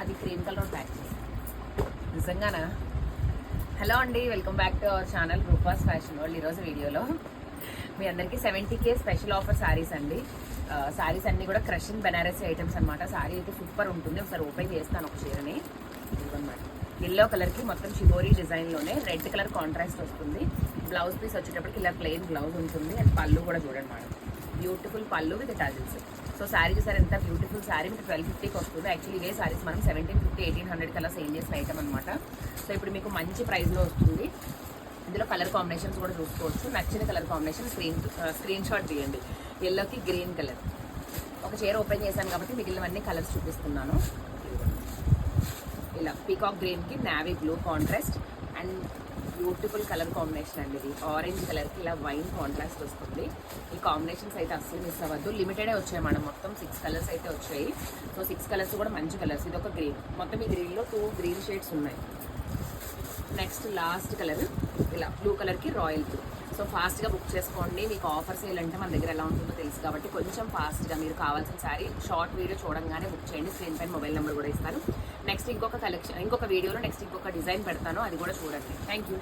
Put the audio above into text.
అది cream colour pack చేసి నిజంగానా. హలో అండి, welcome back to our channel Rupa's fashion world. ఈరోజు వీడియోలో మీ అందరికీ 70K స్పెషల్ ఆఫర్ శారీస్ అండి. శారీస్ అన్నీ కూడా క్రషింగ్ బెనారసీ ఐటమ్స్ అనమాట. శారీ అయితే సూపర్ ఉంటుంది. ఒకసారి ఓపెన్ చేస్తాను ఒక చీరని. ఇదన్నమాట ఎల్లో కలర్కి మొత్తం షిబోరీ డిజైన్లోనే రెడ్ కలర్ కాంట్రాస్ట్ వస్తుంది. బ్లౌజ్ పీస్ వచ్చేటప్పటికి ఇలా ప్లెయిన్ బ్లౌజ్ ఉంటుంది. అండ్ పళ్ళు కూడా చూడండి మేడం, బ్యూటిఫుల్ పళ్ళు విత్ టజిల్స్. సో శారీ చూసారు ఎంత బ్యూటిఫుల్ శారీ. మీకు 1250కి వస్తుంది. యాక్చువల్లీ ఇదే శారీస్ మనం 1750, 1800 కల్లా సేల్ చేసిన ఐటమ్ అనమాట. సో ఇప్పుడు మీకు మంచి ప్రైస్లో వస్తుంది. ఇందులో కలర్ కాంబినేషన్స్ కూడా చూసుకోవచ్చు. నచ్చిన కలర్ కాంబినేషన్ స్క్రీన్ షాట్ తీయండి. ఎల్లోకి గ్రీన్ కలర్. ఒక చీర ఓపెన్ చేశాను కాబట్టి మిగిలినవన్నీ కలర్స్ చూపిస్తున్నాను. ఇలా పీకాక్ గ్రీన్కి navy blue contrast and beautiful colour combination అండి. ఇది ఆరెంజ్ కలర్కి ఇలా వైన్ కాంట్రాస్ట్ వస్తుంది. ఈ కాంబినేషన్స్ అయితే అస్సలు మిస్ అవ్వద్దు. లిమిటెడే వచ్చాయి మేడం, మొత్తం 6 కలర్స్ అయితే వచ్చాయి. సో 6 కలర్స్ కూడా మంచి కలర్స్. ఇది ఒక గ్రీన్, మొత్తం ఈ గ్రీన్లో 2 గ్రీన్ షేడ్స్ ఉన్నాయి. నెక్స్ట్ లాస్ట్ కలర్ ఇలా బ్లూ కలర్కి రాయల్ బ్లూ. సో ఫాస్ట్గా బుక్ చేసుకోండి. మీకు ఆఫర్ సేల్ అంటే మన దగ్గర ఎలా ఉంటుందో తెలుసు కాబట్టి కొంచెం ఫాస్ట్గా మీరు కావాల్సిన సారీ షార్ట్ వీడియో చూడంగానే బుక్ చేయండి. స్క్రీన్ పైన మొబైల్ నెంబర్ కూడా ఇస్తాను. నెక్స్ట్ ఇంకొక వీడియోలో ఇంకొక డిజైన్ పెడతాను, అది కూడా చూడండి. Thank you.